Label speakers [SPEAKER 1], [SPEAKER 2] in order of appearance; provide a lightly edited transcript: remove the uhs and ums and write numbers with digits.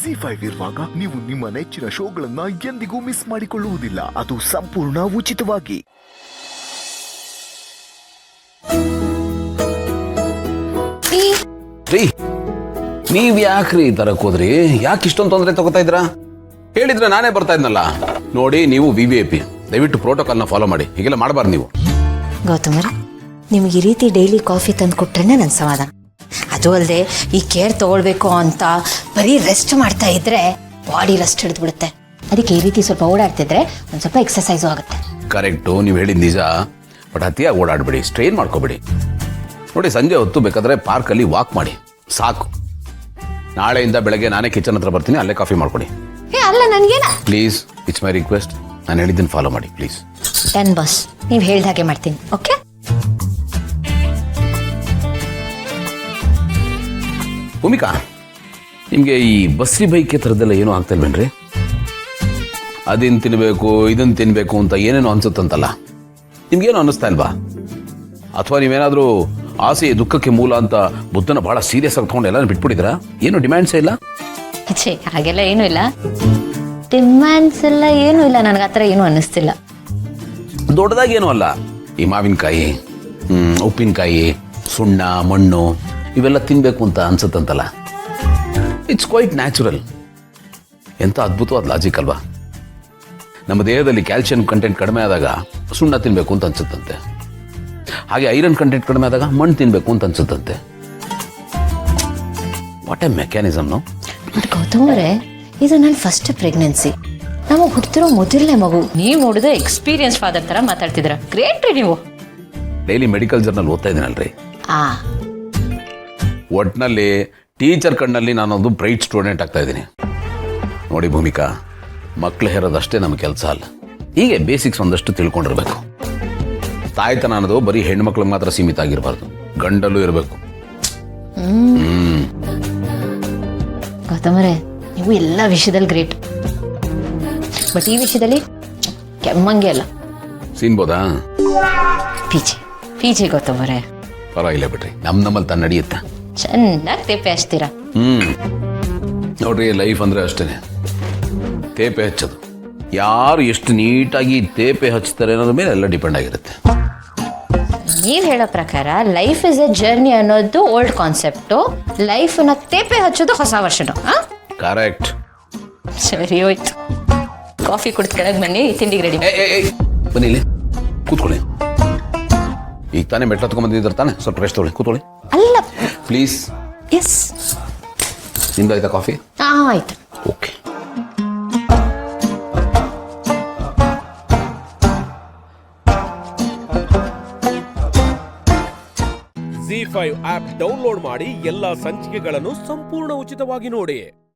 [SPEAKER 1] ZEE5 ಇರುವಾಗ ನೀವು ನಿಮ್ಮ ನೆಚ್ಚಿನ ಶೋಗಳನ್ನ ಎಂದಿಗೂ ಮಿಸ್ ಮಾಡಿಕೊಳ್ಳುವುದಿಲ್ಲ. ಅದು ಸಂಪೂರ್ಣ ಉಚಿತವಾಗಿ.
[SPEAKER 2] ನೀವ್ ಯಾಕ್ರಿ ಈ ತರ ಹೋದ್ರಿ? ಯಾಕೆ ಇಷ್ಟೊಂದು ತೊಂದರೆ ತಗೋತಾ ಇದ್ರಾ? ಹೇಳಿದ್ರೆ ನಾನೇ ಬರ್ತಾ ಇದ್ನಲ್ಲ. ನೋಡಿ, ನೀವು VIP, ದಯವಿಟ್ಟು ಪ್ರೋಟೋಕಾಲ್ನ ಫಾಲೋ ಮಾಡಿ. ಹೀಗೆಲ್ಲ ಮಾಡಬಾರ್ದು ನೀವು.
[SPEAKER 3] ಗೌತಮರೇ, ನಿಮ್ಗೆ ಈ ರೀತಿ ಡೈಲಿ ಕಾಫಿ ತಂದು ಕೊಟ್ರೇನೆ ನನ್ನ ಸಮಾಧಾನ. ಅದು ಅಲ್ಲದೆ ಈ ಕೇರ್ ತಗೊಳ್ಬೇಕು ಅಂತ ಬರೀ ರೆಸ್ಟ್ ಮಾಡ್ತಾ ಇದ್ರೆ ಬಾಡಿ ರೆಸ್ಟ್ ಹಿಡಿದ್ಬಿಡುತ್ತೆ. ಅದಕ್ಕೆ ಈ ರೀತಿ ಸ್ವಲ್ಪ ಓಡಾಡ್ತಿದ್ರೆ ಒಂದು ಸ್ವಲ್ಪ ಎಕ್ಸರ್ಸೈಸು ಆಗುತ್ತೆ.
[SPEAKER 2] ಕರೆಕ್ಟು, ನೀವು ಹೇಳಿದ ನಿಜ. ಬಟ್ ಅತಿಯಾಗಿ ಓಡಾಡ್ಬೇಡಿ, ಸ್ಟ್ರೈನ್ ಮಾಡ್ಕೋಬೇಡಿ. ನೋಡಿ, ಸಂಜೆ ಹೊತ್ತು ಬೇಕಾದ್ರೆ ಪಾರ್ಕಲ್ಲಿ ವಾಕ್ ಮಾಡಿ ಸಾಕು. ನಾಳೆಯಿಂದ ಬೆಳಗ್ಗೆ ನಾನೇ ಕಿಚನ್ ಹತ್ರ ಬರ್ತೀನಿ, ಅಲ್ಲೇ ಕಾಫಿ ಮಾಡ್ಕೊಡಿ.
[SPEAKER 3] ಅಲ್ಲ ನನಗೇನ,
[SPEAKER 2] ಪ್ಲೀಸ್, ಇಟ್ಸ್ ಮೈ ರಿಕ್ವೆಸ್ಟ್. ನಾನು ಹೇಳಿದ್ದನ್ನು ಫಾಲೋ ಮಾಡಿ ಪ್ಲೀಸ್.
[SPEAKER 3] ಡನ್ ಬಾಸ್, ನೀವು ಹೇಳ್ದ ಹಾಗೆ ಮಾಡ್ತೀನಿ. ಓಕೆ.
[SPEAKER 2] ಭೂಮಿಕಾ, ನಿಮಗೆ ಈ ಬಸ್ರಿ ಬೈಕೆ ಥರದ್ದೆಲ್ಲ ಏನೂ ಆಗ್ತಾ ಇಲ್ವೇನ್ರಿ? ಅದನ್ನು ತಿನ್ನಬೇಕು, ಇದನ್ನು ತಿನ್ನಬೇಕು ಅಂತ ಏನೇನೋ ಅನ್ಸುತ್ತಂತಲ್ಲ, ನಿಮ್ಗೇನು ಅನ್ನಿಸ್ತಾ ಇಲ್ವಾ? ಅಥವಾ ನೀವೇನಾದರೂ ಆಸೆ ದುಃಖಕ್ಕೆ ಮೂಲ ಅಂತ ಬುದ್ಧನ ಬಹಳ ಸೀರಿಯಸ್ ಆಗಿ ತಗೊಂಡು ಎಲ್ಲ ಬಿಟ್ಬಿಟ್ಟಿದ್ರಾ? ಏನು ಡಿಮ್ಯಾಂಡ್ಸೇ ಇಲ್ಲ?
[SPEAKER 3] ಹಾಗೆಲ್ಲ ಏನೂ ಇಲ್ಲ, ಡಿಮ್ಯಾಂಡ್ಸ್ ಎಲ್ಲ ಏನೂ ಇಲ್ಲ. ನನಗೆ ಆ ಥರ ಏನೂ ಅನ್ನಿಸ್ತಿಲ್ಲ.
[SPEAKER 2] ದೊಡ್ಡದಾಗೇನೂ ಅಲ್ಲ. ಈ ಮಾವಿನಕಾಯಿ, ಉಪ್ಪಿನಕಾಯಿ, ಸುಣ್ಣ, ಮಣ್ಣು ಇವೆಲ್ಲ ತಿನ್ನಬೇಕು ಅಂತ ಅನ್ಸುತ್ತಂತಲ್ಲ. It's quite natural. ಎಂಥ ಅದ್ಭುತವಾದ ಲಾಜಿಕ್ ಅಲ್ವಾ? ನಮ್ಮ ದೇಹದಲ್ಲಿ ಕ್ಯಾಲ್ಸಿಯಂ ಕಂಟೆಂಟ್ ಕಡಿಮೆ ಆದಾಗ ಸುಣ್ಣ ತಿನ್ನಬೇಕು ಅಂತ ಅನ್ಸುತ್ತಂತೆ. ಹಾಗೆ ಐರನ್ ಕಂಟೆಂಟ್ ಕಡಿಮೆ ಆದಾಗ ಮಣ್ಣು ತಿನ್ನಬೇಕು ಅಂತ ಅನ್ಸುತ್ತಂತೆ. What a mechanism. ನೋ
[SPEAKER 3] ಗೌತಮರೇ, ಇದು ನನ್ನ ಫಸ್ಟ್ ಪ್ರೆಗ್ನೆನ್ಸಿ. ನಮಗೆ ಹುಡ್ತಿರೋ ಮೊದಲನೇ ಮಗು. ನೀವು ನೋಡಿದ್ರೆ ಎಕ್ಸ್ಪೀರಿಯನ್ಸ್ ಫಾದರ್ ಥರ ಮಾತಾಡ್ತಿದ್ರ. ಗ್ರೇಟ್ ರೀ ನೀವು.
[SPEAKER 2] ಡೈಲಿ ಮೆಡಿಕಲ್ ಜರ್ನಲ್ ಓದ್ತಾ ಇದ್ದೀನಲ್ರಿ. ಒಟ್ಟಿನಲ್ಲಿ ಟೀಚರ್ ಕಣ್ಣಲ್ಲಿ ನಾನೊಂದು ಬ್ರೈಟ್ ಸ್ಟೂಡೆಂಟ್ ಆಗ್ತಾ ಇದ್ದೀನಿ. ನೋಡಿ ಭೂಮಿಕಾ, ಮಕ್ಕಳು ಹೇರೋದಷ್ಟೇ ನಮ್ಮ ಕೆಲಸ ಅಲ್ಲ. ಹೀಗೆ ಬೇಸಿಕ್ಸ್ ಒಂದಷ್ಟು ತಿಳ್ಕೊಂಡಿರ್ಬೇಕು. ತಾಯ್ತನ ಅನ್ನೋದು ಬರೀ ಹೆಣ್ಮಕ್ಳಿಗೆ ಮಾತ್ರ ಸೀಮಿತ ಆಗಿರಬಾರ್ದು, ಗಂಡಲ್ಲೂ ಇರಬೇಕು.
[SPEAKER 3] ಗೌತಮರೇ, ನೀವು ಎಲ್ಲ ವಿಷಯದಲ್ಲಿ ಗ್ರೇಟ್. ಬಟ್ ಈ ವಿಷಯದಲ್ಲಿ ಕೆಮ್ಮಂಗೆ ಅಲ್ಲ.
[SPEAKER 2] ಸೀನ್ಬೋದಾ?
[SPEAKER 3] ಪೀಚೆ ಗೌತಮರೇ.
[SPEAKER 2] ಪರವಾಗಿಲ್ಲ ಬಿಡ್ರಿ, ನಮ್ಮಲ್ಲಿ ತಾನು ನಡೆಯುತ್ತೆ.
[SPEAKER 3] ಚೆನ್ನಾಗಿ ತೇಪೆ ಹಚ್ತೀರಾ.
[SPEAKER 2] ನೋಡ್ರಿ, ಲೈಫ್ ಅಂದ್ರೆ ಅಷ್ಟೇನೆ, ತೇಪೆ ಹಚ್ಚೋದು. ಯಾರು ಎಷ್ಟು ನೀಟಾಗಿ ತೇಪೆ ಹಚ್ತಾರೆ ಅನ್ನೋದ್ರ ಮೇಲೆ ಎಲ್ಲ ಡಿಪೆಂಡ್ ಆಗಿರುತ್ತೆ.
[SPEAKER 3] ನೀವು ಹೇಳೋ ಪ್ರಕಾರ ಲೈಫ್ ಇಸ್ ಎ ಜರ್ನಿ ಅನ್ನೋದು ಓಲ್ಡ್ ಕಾನ್ಸೆಪ್ಟು, ಲೈಫನ್ನ ತೇಪೆ ಹಚ್ಚೋದು ಹೊಸ ವರ್ಷನು.
[SPEAKER 2] ಕರೆಕ್ಟ್.
[SPEAKER 3] ಸರಿ ಹೋಯ್ತು. ಕಾಫಿ ಕುಡಿದು ಕೆಳಗೆ ಬನ್ನಿ, ತಿಂಡಿಗೆ ರೆಡಿ.
[SPEAKER 2] ಬನ್ನಿ, ಇಲ್ಲಿ ಕೂತ್ಕೊಳ್ಳಿ. ಈಗ ತಾನೇ ಮೆಟ್ಲ ತಗೊಂಡ್ಬಂದಿದ್ದಾರೆ ತಾನೆ, ಸ್ವಲ್ಪ ರೆಸ್ಟ್ ತೊಗೊಳ್ಳಿ, ಕೂತ್ಕೊಳ್ಳಿ.
[SPEAKER 3] ಅಲ್ಲ
[SPEAKER 2] ಪ್ಲೀಸ್.
[SPEAKER 3] ಎಸ್.
[SPEAKER 2] ನಿಮ್ದಾಯ್ತಾ ಕಾಫಿ?
[SPEAKER 3] ಆಯ್ತು.
[SPEAKER 2] ಓಕೆ.
[SPEAKER 4] ZEE5 ಆಪ್ ಡೌನ್ಲೋಡ್ ಮಾಡಿ ಎಲ್ಲಾ ಸಂಚಿಕೆಗಳನ್ನು ಸಂಪೂರ್ಣ ಉಚಿತವಾಗಿ ನೋಡಿ.